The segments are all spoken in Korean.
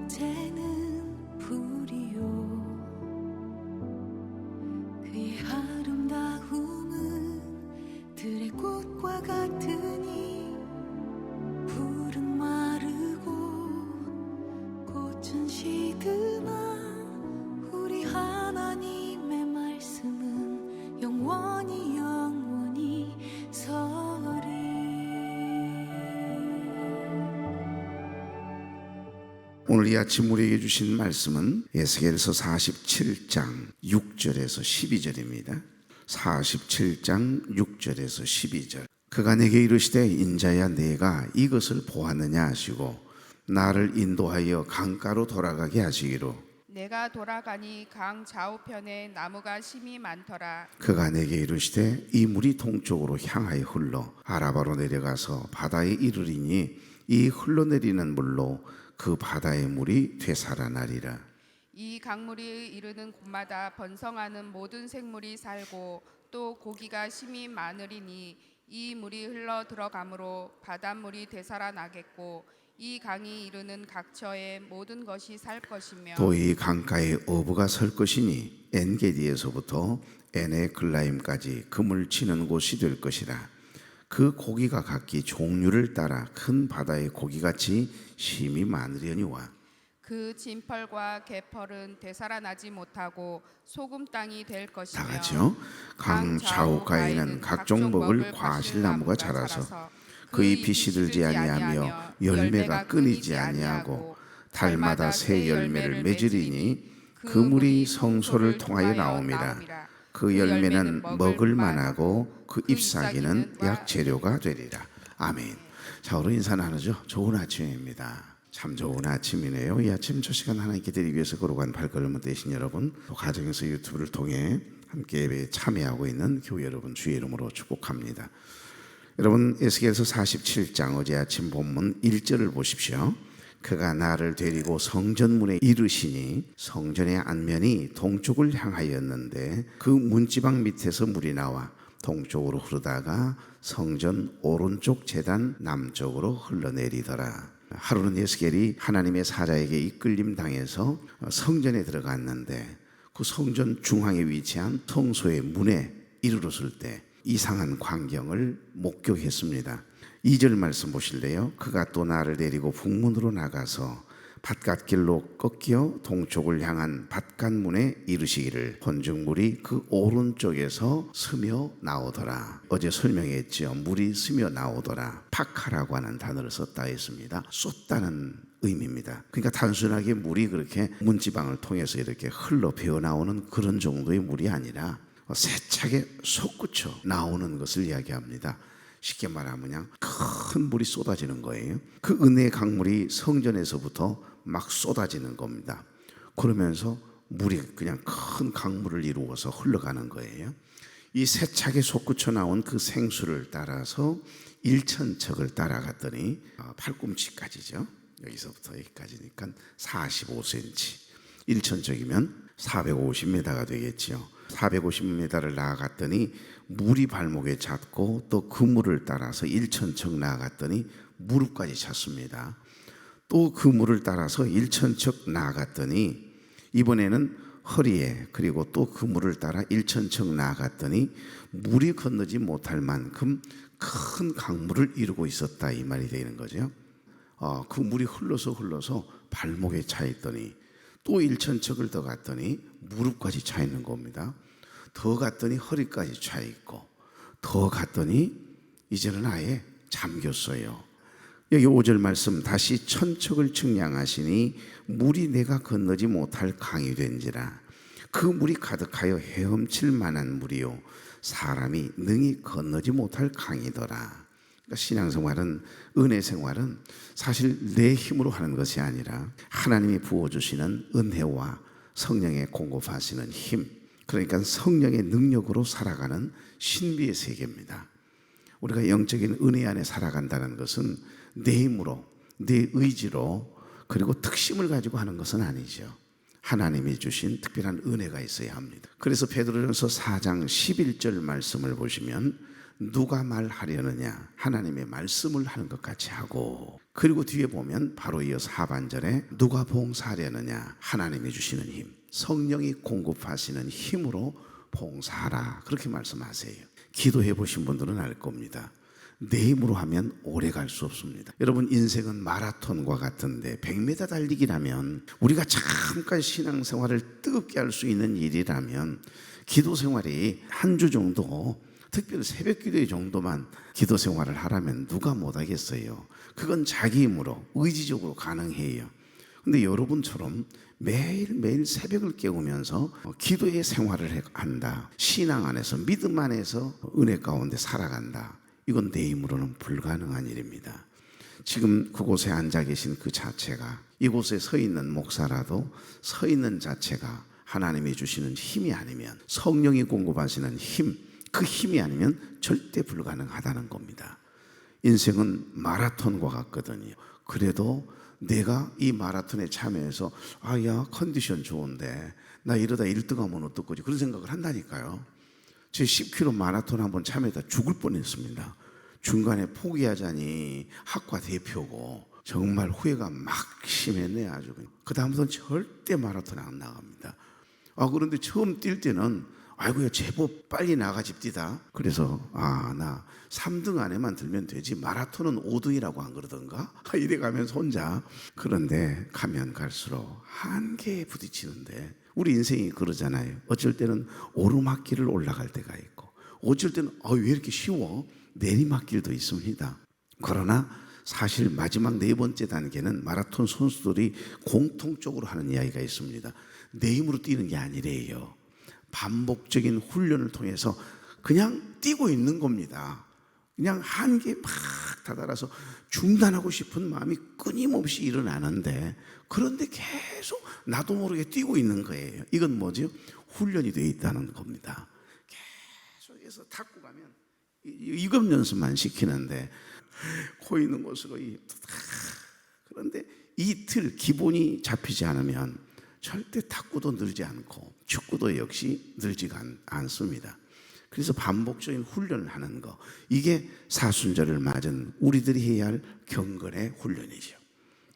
이제는 불이요 그의 아름다움은 들의 꽃과 같으니 불은 마르고 꽃은 시드나 우리 하나님의 말씀은 영원히 서리. 오늘 이 아침 우리에게 주신 말씀은 에스겔서 47장 6절에서 12절입니다. 47장 6절에서 12절. 그가 내게 이르시되 인자야 내가 이것을 보았느냐 하시고 나를 인도하여 강가로 돌아가게 하시기로 내가 돌아가니 강 좌우편에 나무가 심이 많더라. 그가 내게 이르시되 이 물이 동쪽으로 향하여 흘러 아라바로 내려가서 바다에 이르리니 이 흘러내리는 물로 그 바다의 물이 되살아나리라. 이 강물이 이르는 곳마다 번성하는 모든 생물이 살고 또 고기가 심이 많으리니 이 물이 흘러 들어가므로 바닷물이 되살아나겠고 이 강이 이르는 각처에 모든 것이 살 것이며 또 이 강가에 어부가 설 것이니 엔게디에서부터 에네글라임까지 그물 치는 곳이 될 것이라. 그 고기가 각기 종류를 따라 큰 바다의 고기같이 심이 많으려니와 그 진펄과 개펄은 되살아나지 못하고 소금 땅이 될 것이며 다 같이요. 강 좌우가에는 각종 먹을 과실나무가 자라서 그 잎이 시들지 아니하며 열매가 끊이지 아니하고 달마다 새 열매를 맺으리니 그 물이 성소를 통하여 나옴이라. 그 열매는 먹을 만하고 그 잎사귀는 약재료가 되리라. 아멘. 자, 오늘 인사 나누죠. 좋은 아침입니다. 참 좋은 아침이네요. 이 아침 저 시간 하나님께 드리기 위해서 걸어간 발걸음을 떼신 여러분, 또 가정에서 유튜브를 통해 함께 예배에 참여하고 있는 교회 여러분 주의 이름으로 축복합니다. 여러분, 에스겔서 47장 어제 아침 본문 1절을 보십시오. 그가 나를 데리고 성전문에 이르시니 성전의 안면이 동쪽을 향하였는데 그 문지방 밑에서 물이 나와 동쪽으로 흐르다가 성전 오른쪽 제단 남쪽으로 흘러내리더라. 하루는 에스겔이 하나님의 사자에게 이끌림 당해서 성전에 들어갔는데 그 성전 중앙에 위치한 성소의 문에 이르렀을 때 이상한 광경을 목격했습니다. 2절 말씀 보실래요? 그가 또 나를 데리고 북문으로 나가서 밭갓길로 꺾여 동쪽을 향한 밭갓문에 이르시기를 본죽물이 그 오른쪽에서 스며 나오더라. 어제 설명했죠. 물이 스며 나오더라. 파카라고 하는 단어를 썼다 했습니다. 쏟다는 의미입니다. 그러니까 단순하게 물이 그렇게 문지방을 통해서 이렇게 흘러 배어나오는 그런 정도의 물이 아니라 세차게 솟구쳐 나오는 것을 이야기합니다. 쉽게 말하면 그냥 큰 물이 쏟아지는 거예요. 그 은혜의 강물이 성전에서부터 막 쏟아지는 겁니다. 그러면서 물이 그냥 큰 강물을 이루어서 흘러가는 거예요. 이 세차게 솟구쳐 나온 그 생수를 따라서 1천척을 따라갔더니 팔꿈치까지죠. 여기서부터 여기까지니까 45cm. 1천척이면 450m가 되겠죠. 450m를 나아갔더니 물이 발목에 찼고 또 그 물을 따라서 1천척 나아갔더니 무릎까지 찼습니다. 또 그 물을 따라서 1천척 나아갔더니 이번에는 허리에, 그리고 또 그 물을 따라 1천척 나아갔더니 물이 건너지 못할 만큼 큰 강물을 이루고 있었다, 이 말이 되는 거죠. 그 물이 흘러서 발목에 차 있더니 또 1천척을 더 갔더니 무릎까지 차 있는 겁니다. 더 갔더니 허리까지 차 있고, 더 갔더니 이제는 아예 잠겼어요. 여기 5절 말씀, 다시 천척을 측량하시니 물이 내가 건너지 못할 강이 된지라. 그 물이 가득하여 헤엄칠 만한 물이요 사람이 능히 건너지 못할 강이더라. 그러니까 신앙생활은, 은혜생활은 사실 내 힘으로 하는 것이 아니라 하나님이 부어주시는 은혜와 성령의 공급하시는 힘, 그러니까 성령의 능력으로 살아가는 신비의 세계입니다. 우리가 영적인 은혜 안에 살아간다는 것은 내 힘으로, 내 의지로, 그리고 특심을 가지고 하는 것은 아니죠. 하나님이 주신 특별한 은혜가 있어야 합니다. 그래서 베드로전서 4장 11절 말씀을 보시면 누가 말하려느냐 하나님의 말씀을 하는 것 같이 하고, 그리고 뒤에 보면 바로 이어서 하반절에 누가 봉사하려느냐 하나님이 주시는 힘, 성령이 공급하시는 힘으로 봉사하라 그렇게 말씀하세요. 기도해 보신 분들은 알 겁니다. 내 힘으로 하면 오래 갈 수 없습니다. 여러분, 인생은 마라톤과 같은데 100m 달리기라면, 우리가 잠깐 신앙생활을 뜨겁게 할 수 있는 일이라면, 기도 생활이 한 주 정도, 특별히 새벽 기도의 정도만 기도 생활을 하라면 누가 못하겠어요. 그건 자기 힘으로 의지적으로 가능해요. 근데 여러분처럼 매일매일 새벽을 깨우면서 기도의 생활을 한다, 신앙 안에서 믿음 안에서 은혜 가운데 살아간다, 이건 내 힘으로는 불가능한 일입니다. 지금 그곳에 앉아 계신 그 자체가, 이곳에 서 있는 목사라도 서 있는 자체가 하나님이 주시는 힘이 아니면, 성령이 공급하시는 힘, 그 힘이 아니면 절대 불가능하다는 겁니다. 인생은 마라톤과 같거든요. 그래도 내가 이 마라톤에 참여해서 야 컨디션 좋은데 나 이러다 1등하면 어떡하지, 그런 생각을 한다니까요. 제 10km 마라톤 한번 참여하다 죽을 뻔했습니다. 중간에 포기하자니 학과 대표고 정말 후회가 막 심했네 아주. 그 다음부터는 절대 마라톤 안 나갑니다. 그런데 처음 뛸 때는 아이고야 제법 빨리 나가집디다. 그래서 나 3등 안에만 들면 되지, 마라톤은 5등이라고 안 그러던가 이래 가면서 혼자. 그런데 가면 갈수록 한계에 부딪히는데, 우리 인생이 그러잖아요. 어쩔 때는 오르막길을 올라갈 때가 있고, 어쩔 때는 왜 이렇게 쉬워, 내리막길도 있습니다. 그러나 사실 마지막 4번째 단계는 마라톤 선수들이 공통적으로 하는 이야기가 있습니다. 내 힘으로 뛰는 게 아니래요. 반복적인 훈련을 통해서 그냥 뛰고 있는 겁니다. 그냥 한계에 막 다다라서 중단하고 싶은 마음이 끊임없이 일어나는데, 그런데 계속 나도 모르게 뛰고 있는 거예요. 이건 뭐죠? 훈련이 되어 있다는 겁니다. 계속해서 탁구 가면 이급 연습만 시키는데 코 있는 곳으로 그런데 이 틀 기본이 잡히지 않으면 절대 탁구도 늘지 않고 축구도 역시 늘지가 않습니다. 그래서 반복적인 훈련을 하는 거, 이게 사순절을 맞은 우리들이 해야 할 경건의 훈련이죠.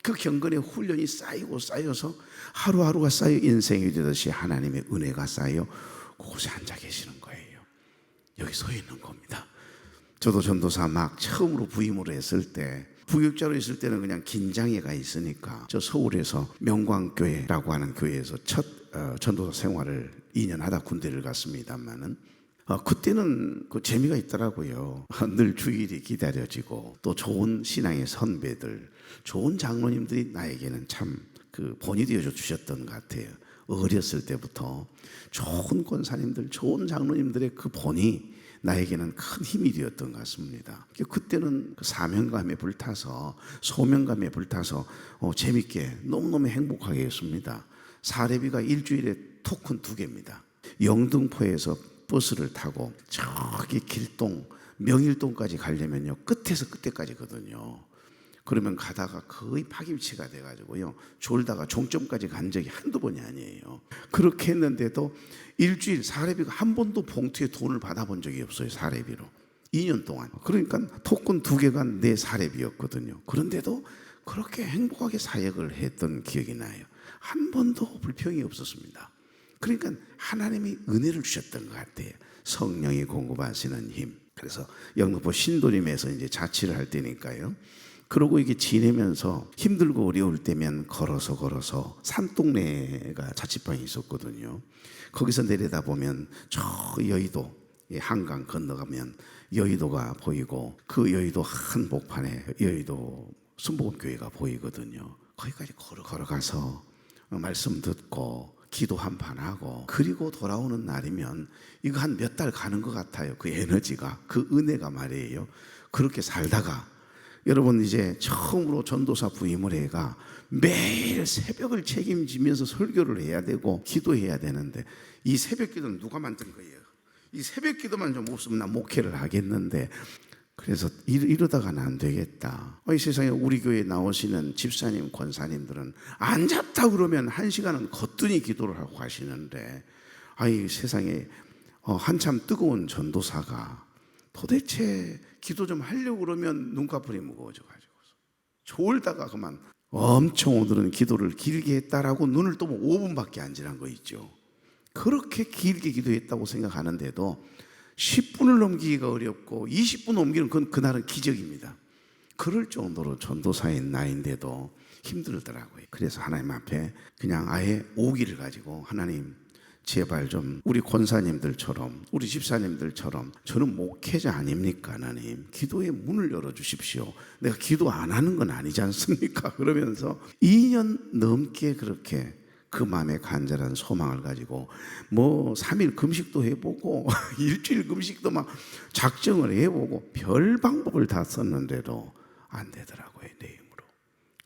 그 경건의 훈련이 쌓이고 쌓여서 하루하루가 쌓여 인생이 되듯이 하나님의 은혜가 쌓여 그곳에 앉아 계시는 거예요. 여기 서 있는 겁니다. 저도 전도사 막 처음으로 부임을 했을 때, 부교육자로 있을 때는 그냥 긴장해가 있으니까 저 서울에서 명광교회라고 하는 교회에서 첫 전도사 생활을 2년 하다 군대를 갔습니다만은, 그때는 그 재미가 있더라고요. 늘 주일이 기다려지고, 또 좋은 신앙의 선배들, 좋은 장로님들이 나에게는 참 그 본이 되어 주셨던 것 같아요. 어렸을 때부터 좋은 권사님들, 좋은 장로님들의 그 본이 나에게는 큰 힘이 되었던 것 같습니다. 그때는 사명감에 불타서, 소명감에 불타서 재밌게 너무너무 행복하게 했습니다. 사례비가 일주일에 토큰 2개입니다. 영등포에서 버스를 타고 저기 길동, 명일동까지 가려면요, 끝에서 끝에까지거든요. 그러면 가다가 거의 파김치가 돼가지고요, 졸다가 종점까지 간 적이 한두 번이 아니에요. 그렇게 했는데도 일주일 사례비가 한 번도 봉투에 돈을 받아본 적이 없어요. 사례비로 2년 동안. 그러니까 토큰 2개가 내 사례비였거든요. 그런데도 그렇게 행복하게 사역을 했던 기억이 나요. 한 번도 불평이 없었습니다. 그러니까 하나님이 은혜를 주셨던 것 같아요. 성령이 공급하시는 힘. 그래서 영등포 신도림에서 이제 자취를 할 때니까요. 그러고 이게 지내면서 힘들고 어려울 때면 걸어서 산동네가 자취방이 있었거든요. 거기서 내려다보면 저 여의도 한강 건너가면 여의도가 보이고, 그 여의도 한복판에 여의도 순복음교회가 보이거든요. 거기까지 걸어가서 말씀 듣고 기도 한판 하고, 그리고 돌아오는 날이면 이거 한 몇 달 가는 것 같아요. 그 에너지가, 그 은혜가 말이에요. 그렇게 살다가 여러분, 이제 처음으로 전도사 부임을 해가 매일 새벽을 책임지면서 설교를 해야 되고 기도해야 되는데, 이 새벽 기도는 누가 만든 거예요? 이 새벽 기도만 좀 없으면 나 목회를 하겠는데, 그래서 이러다가는 안 되겠다. 이 세상에 우리 교회에 나오시는 집사님, 권사님들은 앉았다 그러면 1시간은 거뜬히 기도를 하고 가시는데, 이 세상에 한참 뜨거운 전도사가 도대체 기도 좀 하려고 그러면 눈꺼풀이 무거워져 가지고 졸다가 그만 엄청 오늘은 기도를 길게 했다라고 눈을 뜨면 5분밖에 안 지난 거 있죠. 그렇게 길게 기도했다고 생각하는데도 10분을 넘기기가 어렵고 20분 넘기는 건 그날은 기적입니다. 그럴 정도로 전도사인 나인데도 힘들더라고요. 그래서 하나님 앞에 그냥 아예 오기를 가지고 하나님 제발 좀 우리 권사님들처럼 우리 집사님들처럼 저는 목회자 아닙니까 하나님 기도의 문을 열어주십시오. 내가 기도 안 하는 건 아니지 않습니까? 그러면서 2년 넘게 그렇게 그 마음에 간절한 소망을 가지고 뭐 3일 금식도 해보고 일주일 금식도 막 작정을 해보고 별 방법을 다 썼는데도 안 되더라고요 내 힘으로.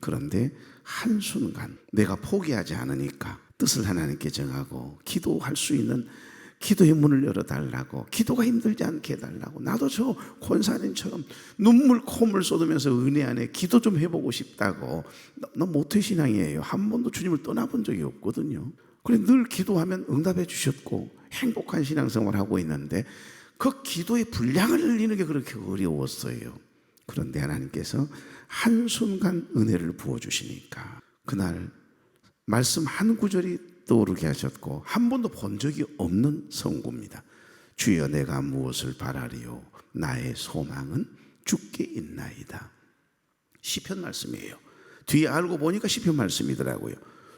그런데 한순간 내가 포기하지 않으니까 뜻을 하나님께 정하고 기도할 수 있는 기도의 문을 열어달라고 기도가 힘들지 않게 해달라고 나도 저 권사님처럼 눈물 콧물 쏟으면서 은혜 안에 기도 좀 해보고 싶다고. 나 모태신앙이에요. 한 번도 주님을 떠나본 적이 없거든요. 그래 늘 기도하면 응답해 주셨고 행복한 신앙생활을 하고 있는데 그 기도의 분량을 늘리는 게 그렇게 어려웠어요. 그런데 하나님께서 한순간 은혜를 부어주시니까 그날 말씀 한 구절이 떠오르게 하셨고 한 번도 본 적이 없는 성구입니다. 주여 내가 무엇을 바라리요 나의 소망은 주께 있나이다. 시편 말씀이에요. 뒤에 알고 보니까 시편 말씀이더라고요.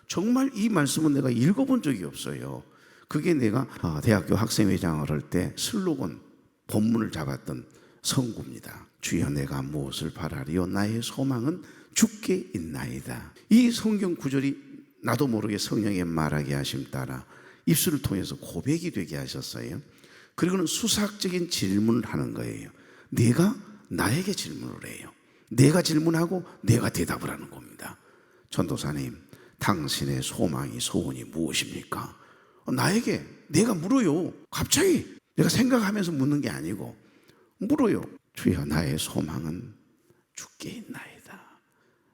정말 이 말씀은 내가 읽어본 적이 없어요. 그게 내가 대학교 학생회장을 할 때 슬로건 본문을 잡았던 성구입니다. 주여 내가 무엇을 바라리요 나의 소망은 주께 있나이다. 이 성경 구절이 나도 모르게 성령의 말하게 하심 따라 입술을 통해서 고백이 되게 하셨어요. 그리고는 수사학적인 질문을 하는 거예요. 내가 나에게 질문을 해요. 내가 질문하고 내가 대답을 하는 겁니다. 전도사님 당신의 소망이 소원이 무엇입니까? 나에게 내가 물어요. 갑자기 내가 생각하면서 묻는 게 아니고 물어요. 주여 나의 소망은 주께 있나이다.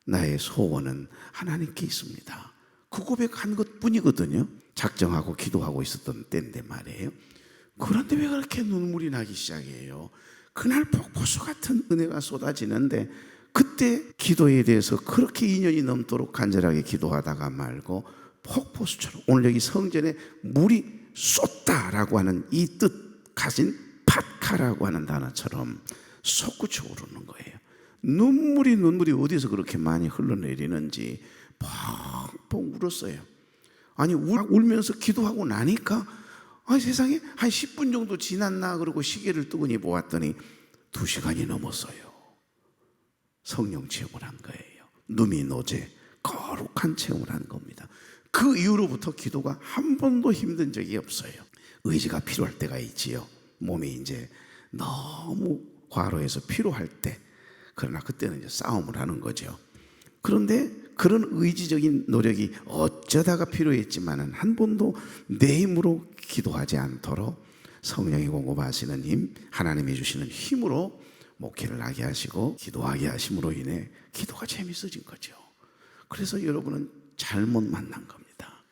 나의 소원은 하나님께 있습니다. 그 고백한 것뿐이거든요. 작정하고 기도하고 있었던 때인데 말이에요. 그런데 왜 그렇게 눈물이 나기 시작해요? 그날 폭포수 같은 은혜가 쏟아지는데 그때 기도에 대해서 그렇게 2년이 넘도록 간절하게 기도하다가 말고 폭포수처럼 오늘 여기 성전에 물이 쏟다라고 하는 이 뜻 가진 팟카라고 하는 단어처럼 솟구쳐 오르는 거예요. 눈물이 어디서 그렇게 많이 흘러내리는지 펑펑 울었어요. 아니 울면서 기도하고 나니까 세상에 한 10분 정도 지났나 그러고 시계를 뜨고니 보았더니 2시간이 넘었어요. 성령 체험을 한 거예요. 누미 노제 거룩한 체험을 한 겁니다. 그 이후로부터 기도가 한 번도 힘든 적이 없어요. 의지가 필요할 때가 있지요. 몸이 이제 너무 과로해서 피로할 때. 그러나 그때는 이제 싸움을 하는 거죠. 그런데 그런 의지적인 노력이 어쩌다가 필요했지만은 한 번도 내 힘으로 기도하지 않도록 성령이 공급하시는 힘, 하나님이 주시는 힘으로 목회를 하게 하시고 기도하게 하심으로 인해 기도가 재밌어진 거죠. 그래서 여러분은 잘못 만난 겁니다.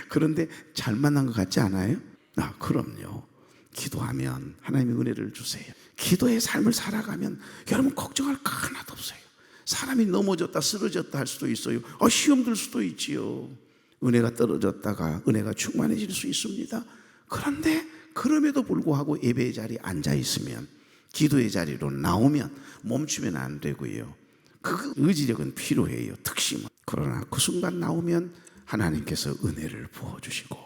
그런데 잘 만난 것 같지 않아요? 그럼요. 기도하면 하나님의 은혜를 주세요. 기도의 삶을 살아가면 여러분 걱정할 거 하나도 없어요. 사람이 넘어졌다 쓰러졌다 할 수도 있어요. 시험 들 수도 있지요. 은혜가 떨어졌다가 은혜가 충만해질 수 있습니다. 그런데 그럼에도 불구하고 예배의 자리에 앉아 있으면 기도의 자리로 나오면 멈추면 안 되고요. 그 의지력은 필요해요. 특심은. 그러나 그 순간 나오면 하나님께서 은혜를 부어주시고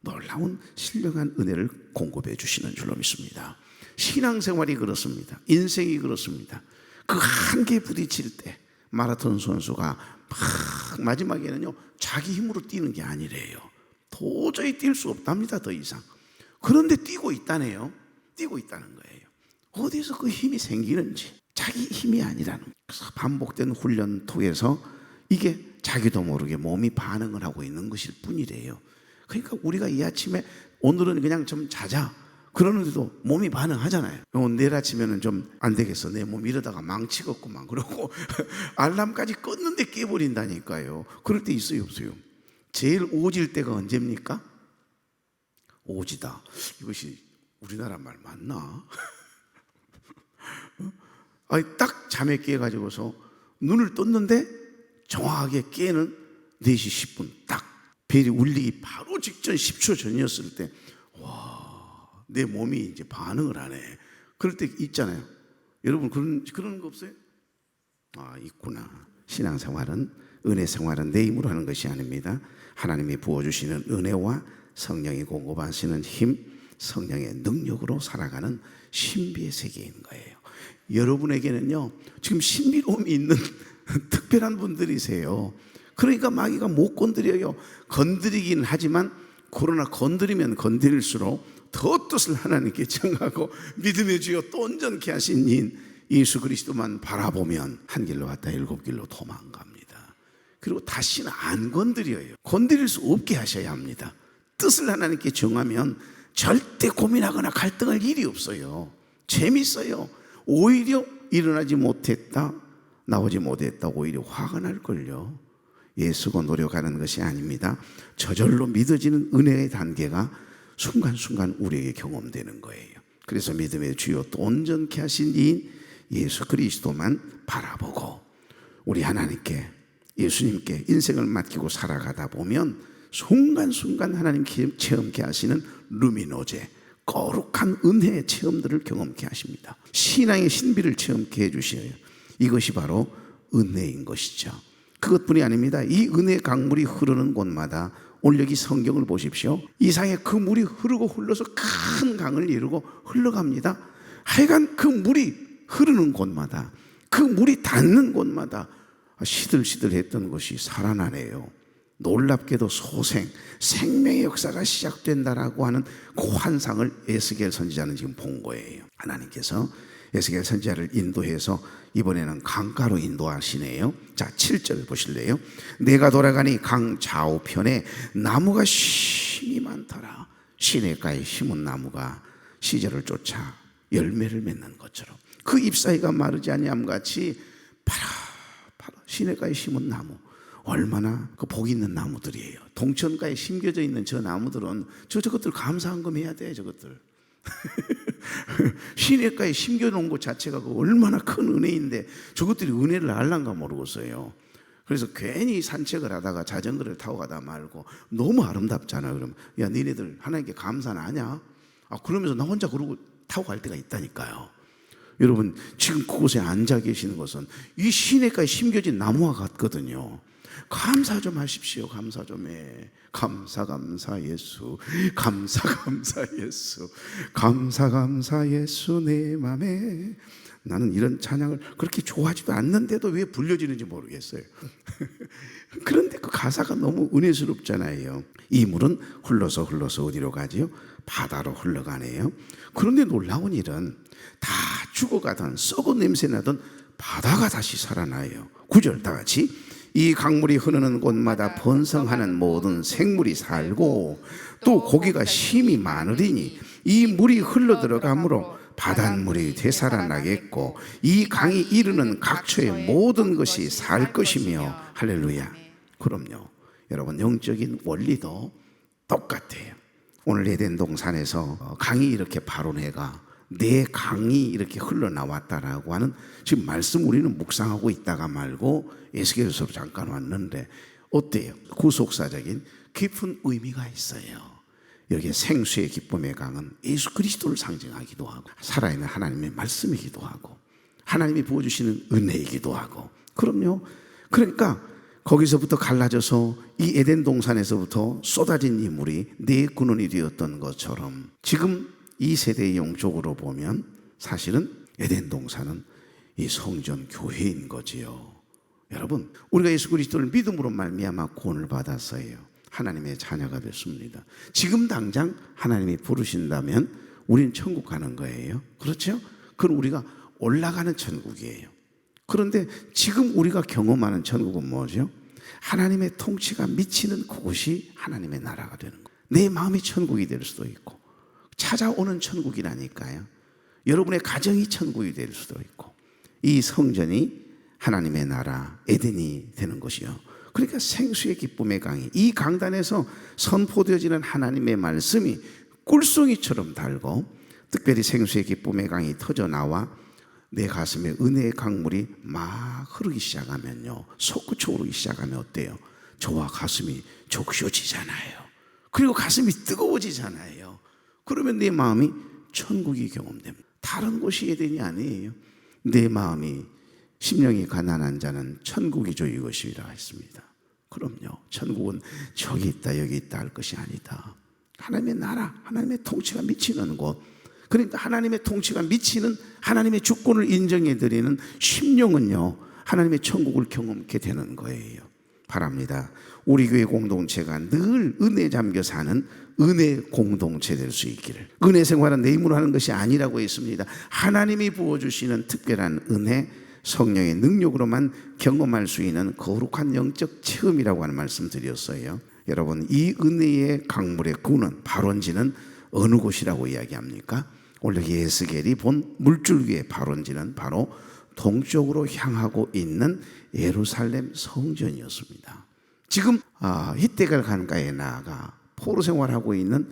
놀라운 신령한 은혜를 공급해 주시는 줄로 믿습니다. 신앙생활이 그렇습니다. 인생이 그렇습니다. 그 한계에 부딪힐 때 마라톤 선수가 마지막에는요 자기 힘으로 뛰는 게 아니래요. 도저히 뛸 수 없답니다. 더 이상. 그런데 뛰고 있다네요. 뛰고 있다는 거예요. 어디서 그 힘이 생기는지 자기 힘이 아니라는 거예요. 그래서 반복된 훈련 통해서 이게 자기도 모르게 몸이 반응을 하고 있는 것일 뿐이래요. 그러니까 우리가 이 아침에 오늘은 그냥 좀 자자 그러는데도 몸이 반응하잖아요. 내일 아침에는 좀 안 되겠어. 내 몸 이러다가 망치겠구만. 그러고 알람까지 껐는데 깨버린다니까요. 그럴 때 있어요, 없어요? 제일 오질 때가 언제입니까? 오지다. 이것이 우리나라 말 맞나? 딱 잠에 깨가지고서 눈을 떴는데 정확하게 깨는 4시 10분 딱 벨이 울리기 바로 직전 10초 전이었을 때 와, 내 몸이 이제 반응을 하네. 그럴 때 있잖아요. 여러분 그런 거 없어요? 있구나. 신앙생활은, 은혜 생활은 내 힘으로 하는 것이 아닙니다. 하나님이 부어주시는 은혜와 성령이 공급하시는 힘, 성령의 능력으로 살아가는 신비의 세계인 거예요. 여러분에게는요 지금 신비로움이 있는 특별한 분들이세요. 그러니까 마귀가 못 건드려요. 건드리긴 하지만 그러나 건드리면 건드릴수록 더 뜻을 하나님께 정하고 믿음의 주여 또 온전케 하신 이인 예수 그리스도만 바라보면 한 길로 갔다 7길로 도망갑니다. 그리고 다시는 안 건드려요. 건드릴 수 없게 하셔야 합니다. 뜻을 하나님께 정하면 절대 고민하거나 갈등할 일이 없어요. 재밌어요. 오히려 일어나지 못했다, 나오지 못했다 오히려 화가 날걸요. 애쓰고 노력하는 것이 아닙니다. 저절로 믿어지는 은혜의 단계가 순간순간 우리에게 경험되는 거예요. 그래서 믿음의 주요 또 온전케 하신 이인 예수 그리스도만 바라보고 우리 하나님께, 예수님께 인생을 맡기고 살아가다 보면 순간순간 하나님 체험케 하시는 루미노제, 거룩한 은혜의 체험들을 경험케 하십니다. 신앙의 신비를 체험케 해주셔요. 이것이 바로 은혜인 것이죠. 그것뿐이 아닙니다. 이 은혜의 강물이 흐르는 곳마다, 오늘 여기 성경을 보십시오. 이상에 그 물이 흐르고 흘러서 큰 강을 이루고 흘러갑니다. 하여간 그 물이 흐르는 곳마다, 그 물이 닿는 곳마다 시들시들했던 것이 살아나네요. 놀랍게도 소생, 생명의 역사가 시작된다라고 하는 그 환상을 에스겔 선지자는 지금 본 거예요. 하나님께서 에스겔 선지자를 인도해서 이번에는 강가로 인도하시네요. 자, 7절 보실래요? 내가 돌아가니 강 좌우편에 나무가 심이 많더라. 시냇가에 심은 나무가 시절을 쫓아 열매를 맺는 것처럼 그 잎사이가 마르지 아니함같이 파라 시냇가에 심은 나무, 얼마나 그 복 있는 나무들이에요. 동천가에 심겨져 있는 저 나무들은 저것들 감사한금 해야 돼. 저것들 시냇가에 심겨놓은 것 자체가 얼마나 큰 은혜인데 저것들이 은혜를 알란가 모르겠어요. 그래서 괜히 산책을 하다가 자전거를 타고 가다 말고 너무 아름답잖아요. 그러면 야, 니네들 하나님께 감사는 하냐? 그러면서 나 혼자 그러고 타고 갈 때가 있다니까요. 여러분 지금 그곳에 앉아 계시는 것은 이 시냇가에 심겨진 나무와 같거든요. 감사 좀 하십시오. 감사 좀 해. 감사 예수, 감사 예수, 감사 예수 내 맘에. 나는 이런 찬양을 그렇게 좋아하지도 않는데도 왜 불려지는지 모르겠어요. 그런데 그 가사가 너무 은혜스럽잖아요. 이 물은 흘러서 어디로 가지요? 바다로 흘러가네요. 그런데 놀라운 일은 다 죽어가던 썩은 냄새나던 바다가 다시 살아나요. 9절 다 같이. 이 강물이 흐르는 곳마다 번성하는 모든 생물이 살고 또 고기가 심이 많으리니 이 물이 흘러들어가므로 바닷물이 되살아나겠고 이 강이 이르는 각처의 모든 것이 살 것이며. 할렐루야. 그럼요. 여러분 영적인 원리도 똑같아요. 오늘 에덴 동산에서 강이 이렇게 발원해가 내 강이 이렇게 흘러나왔다라고 하는 지금 말씀 우리는 묵상하고 있다가 말고 에스겔서로 잠깐 왔는데 어때요? 구속사적인 깊은 의미가 있어요. 여기에 생수의 기쁨의 강은 예수 그리스도를 상징하기도 하고 살아있는 하나님의 말씀이기도 하고 하나님이 부어주시는 은혜이기도 하고. 그럼요. 그러니까 거기서부터 갈라져서 이 에덴 동산에서부터 쏟아진 이 물이 네 근원이 되었던 것처럼 지금 이 세대의 영적으로 보면 사실은 에덴 동산은 이 성전 교회인 거지요. 여러분 우리가 예수 그리스도를 믿음으로 말미암아 구원을 받았어요. 하나님의 자녀가 됐습니다. 지금 당장 하나님이 부르신다면 우리는 천국 가는 거예요. 그렇죠? 그럼 우리가 올라가는 천국이에요. 그런데 지금 우리가 경험하는 천국은 뭐죠? 하나님의 통치가 미치는 그곳이 하나님의 나라가 되는 거예요. 내 마음이 천국이 될 수도 있고 찾아오는 천국이라니까요. 여러분의 가정이 천국이 될 수도 있고 이 성전이 하나님의 나라 에덴이 되는 것이요. 그러니까 생수의 기쁨의 강이 이 강단에서 선포되어지는 하나님의 말씀이 꿀송이처럼 달고 특별히 생수의 기쁨의 강이 터져나와 내 가슴에 은혜의 강물이 막 흐르기 시작하면요, 솟구쳐 오르기 시작하면 어때요? 저와 가슴이 적셔지잖아요. 그리고 가슴이 뜨거워지잖아요. 그러면 내 마음이 천국이 경험됩니다. 다른 곳이 에덴이 아니에요. 내 마음이 심령이 가난한 자는 천국이 저희 것이라 했습니다. 그럼요, 천국은 저기 있다 여기 있다 할 것이 아니다. 하나님의 나라, 하나님의 통치가 미치는 곳, 그러니까 하나님의 통치가 미치는, 하나님의 주권을 인정해드리는 심령은요, 하나님의 천국을 경험케 되는 거예요. 바랍니다. 우리 교회 공동체가 늘 은혜 잠겨 사는 은혜 공동체 될 수 있기를. 은혜 생활은 내 힘으로 하는 것이 아니라고 했습니다. 하나님이 부어주시는 특별한 은혜, 성령의 능력으로만 경험할 수 있는 거룩한 영적 체험이라고 하는 말씀 드렸어요. 여러분, 이 은혜의 강물의 구는 발원지는 어느 곳이라고 이야기합니까? 원래 예스겔이 본 물줄기의 발원지는 바로 동쪽으로 향하고 있는 예루살렘 성전이었습니다. 지금 히데갈 강가에 나아가 포로 생활하고 있는,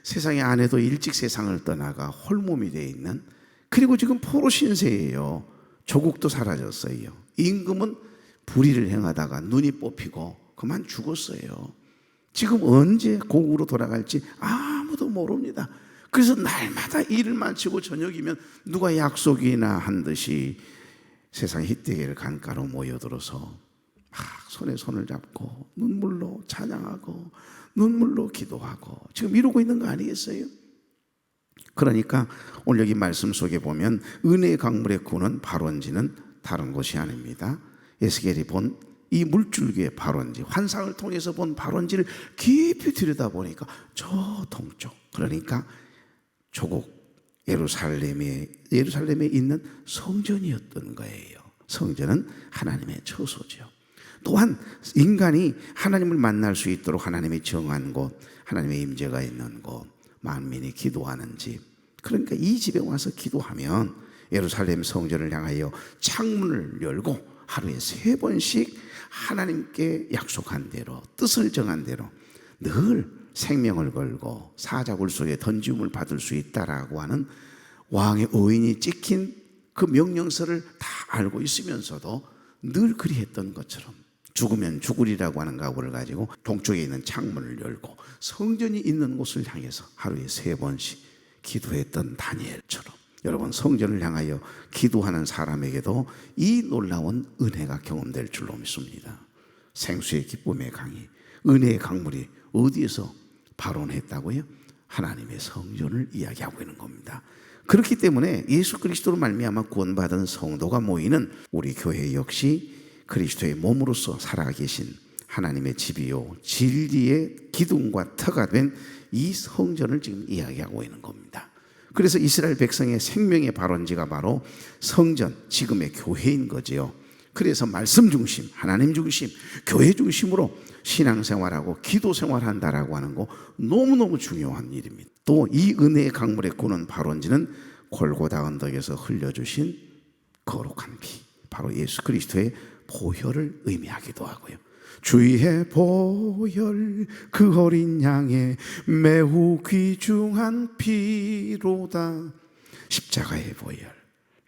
세상의 아내도 일찍 세상을 떠나가 홀몸이 되어 있는, 그리고 지금 포로 신세예요. 조국도 사라졌어요. 임금은 불의를 행하다가 눈이 뽑히고 그만 죽었어요. 지금 언제 고국으로 돌아갈지 아무도 모릅니다. 그래서 날마다 일을 마치고 저녁이면 누가 약속이나 한 듯이 세상 히데겔 강가로 모여들어서 막 손에 손을 잡고 눈물로 찬양하고 눈물로 기도하고 지금 이러고 있는 거 아니겠어요? 그러니까 오늘 여기 말씀 속에 보면 은혜의 강물의 구는 발원지는 다른 곳이 아닙니다. 에스겔이 본 이 물줄기의 발원지, 환상을 통해서 본 발원지를 깊이 들여다보니까 저 동쪽, 그러니까 조국 예루살렘에 있는 성전이었던 거예요. 성전은 하나님의 처소죠. 또한 인간이 하나님을 만날 수 있도록 하나님이 정한 곳, 하나님의 임재가 있는 곳, 만민이 기도하는 집, 그러니까 이 집에 와서 기도하면 예루살렘 성전을 향하여 창문을 열고 하루에 3번씩 하나님께 약속한 대로, 뜻을 정한 대로 늘 생명을 걸고 사자굴 속에 던짐을 받을 수 있다라고 하는 왕의 의인이 찍힌 그 명령서를 다 알고 있으면서도 늘 그리했던 것처럼 죽으면 죽으리라고 하는 각오를 가지고 동쪽에 있는 창문을 열고 성전이 있는 곳을 향해서 하루에 3번씩 기도했던 다니엘처럼, 여러분, 성전을 향하여 기도하는 사람에게도 이 놀라운 은혜가 경험될 줄로 믿습니다. 생수의 기쁨의 강이, 은혜의 강물이 어디에서 발원했다고요? 하나님의 성전을 이야기하고 있는 겁니다. 그렇기 때문에 예수 그리스도로 말미암아 구원받은 성도가 모이는 우리 교회 역시 그리스도의 몸으로서 살아계신 하나님의 집이요 진리의 기둥과 터가 된 이 성전을 지금 이야기하고 있는 겁니다. 그래서 이스라엘 백성의 생명의 발원지가 바로 성전, 지금의 교회인 거지요. 그래서 말씀 중심, 하나님 중심, 교회 중심으로 신앙생활하고 기도생활한다라고 하는 거 너무너무 중요한 일입니다. 또 이 은혜의 강물의 구는 발원지는 골고다 언덕에서 흘려주신 거룩한 피, 바로 예수 그리스도의 보혈을 의미하기도 하고요. 주의 보혈, 그 어린 양의 매우 귀중한 피로다. 십자가의 보혈,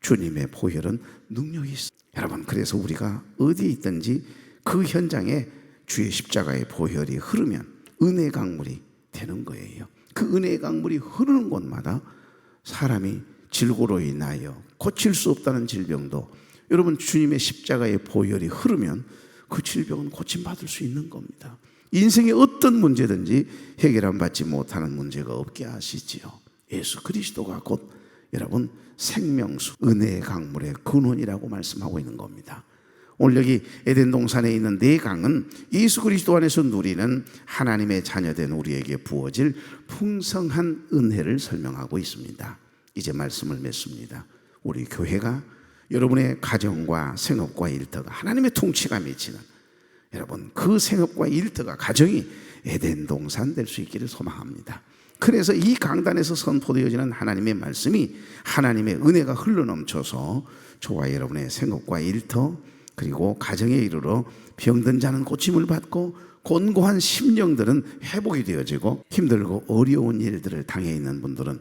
주님의 보혈은 능력이 있습니다. 여러분, 그래서 우리가 어디에 있든지 그 현장에 주의 십자가의 보혈이 흐르면 은혜의 강물이 되는 거예요. 그 은혜의 강물이 흐르는 곳마다 사람이 질고로 인하여 고칠 수 없다는 질병도, 여러분, 주님의 십자가의 보혈이 흐르면 그 질병은 고침받을 수 있는 겁니다. 인생의 어떤 문제든지 해결함 받지 못하는 문제가 없게 하시지요. 예수 그리스도가 곧 여러분 생명수, 은혜의 강물의 근원이라고 말씀하고 있는 겁니다. 오늘 여기 에덴 동산에 있는 4강은 예수 그리스도 안에서 누리는 하나님의 자녀된 우리에게 부어질 풍성한 은혜를 설명하고 있습니다. 이제 말씀을 맺습니다. 우리 교회가, 여러분의 가정과 생업과 일터가 하나님의 통치가 미치는, 여러분 그 생업과 일터가, 가정이 에덴 동산 될 수 있기를 소망합니다. 그래서 이 강단에서 선포되어지는 하나님의 말씀이, 하나님의 은혜가 흘러넘쳐서 저와 여러분의 생업과 일터 그리고 가정에 이르러 병든 자는 고침을 받고 곤고한 심령들은 회복이 되어지고 힘들고 어려운 일들을 당해 있는 분들은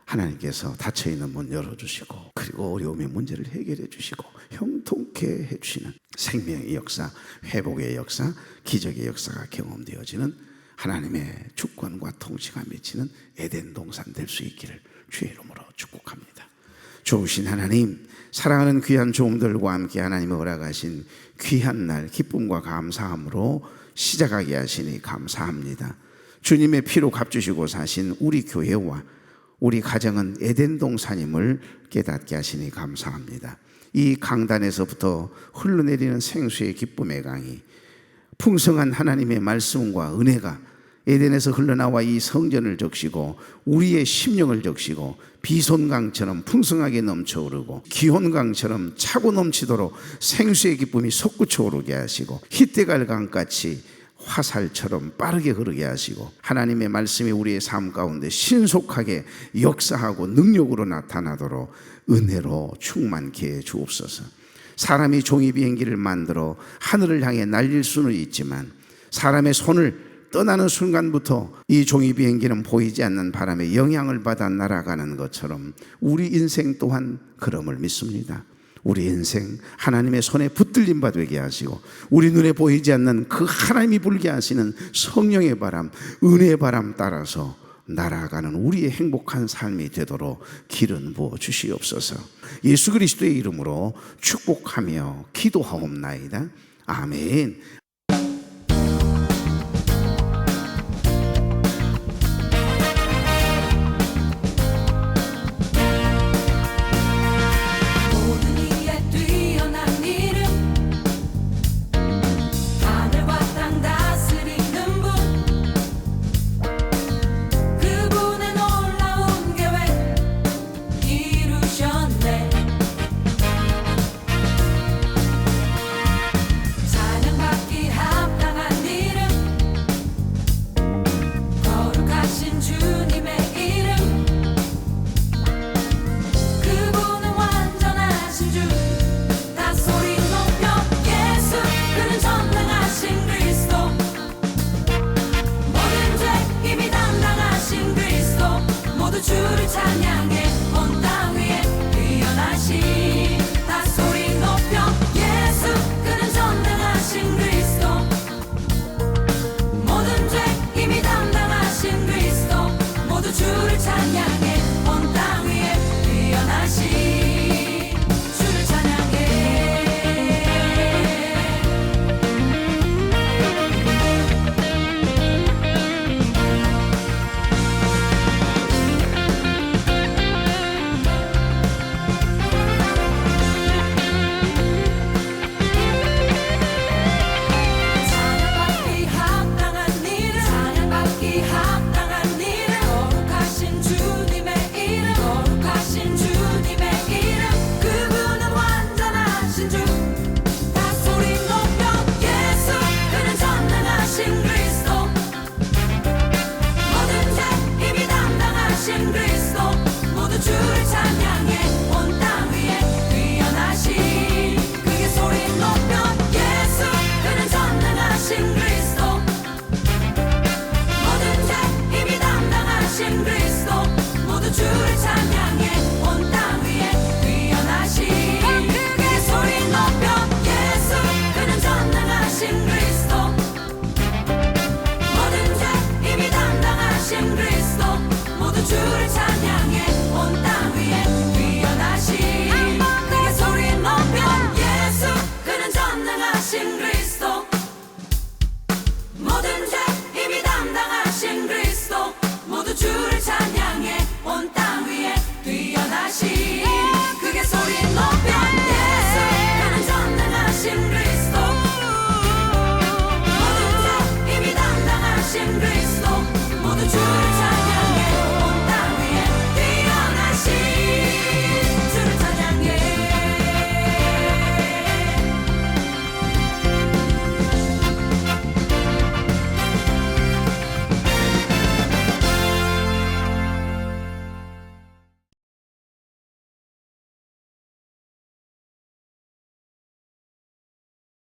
하나님께서 닫혀있는 문 열어주시고 그리고 어려움의 문제를 해결해 주시고 형통케 해주시는 생명의 역사, 회복의 역사, 기적의 역사가 경험되어지는 하나님의 주권과 통치가 미치는 에덴 동산 될 수 있기를 주의 이름으로 축복합니다. 좋으신 하나님, 사랑하는 귀한 종들과 함께 하나님이 허락하신 귀한 날 기쁨과 감사함으로 시작하게 하시니 감사합니다. 주님의 피로 값주시고 사신 우리 교회와 우리 가정은 에덴 동산임을 깨닫게 하시니 감사합니다. 이 강단에서부터 흘러내리는 생수의 기쁨의 강이 풍성한 하나님의 말씀과 은혜가 에덴에서 흘러나와 이 성전을 적시고 우리의 심령을 적시고 비손강처럼 풍성하게 넘쳐오르고 기혼강처럼 차고 넘치도록 생수의 기쁨이 솟구쳐 오르게 하시고 히데갈강같이 화살처럼 빠르게 흐르게 하시고 하나님의 말씀이 우리의 삶 가운데 신속하게 역사하고 능력으로 나타나도록 은혜로 충만케 해 주옵소서. 사람이 종이 비행기를 만들어 하늘을 향해 날릴 수는 있지만 사람의 손을 떠나는 순간부터 이 종이 비행기는 보이지 않는 바람에 영향을 받아 날아가는 것처럼 우리 인생 또한 그럼을 믿습니다. 우리 인생 하나님의 손에 붙들림 바 되게 하시고 우리 눈에 보이지 않는 그 하나님이 불게 하시는 성령의 바람, 은혜의 바람 따라서 날아가는 우리의 행복한 삶이 되도록 기름 부어 주시옵소서. 예수 그리스도의 이름으로 축복하며 기도하옵나이다. 아멘. 다 소리 높여 예수 그는 전능하신 그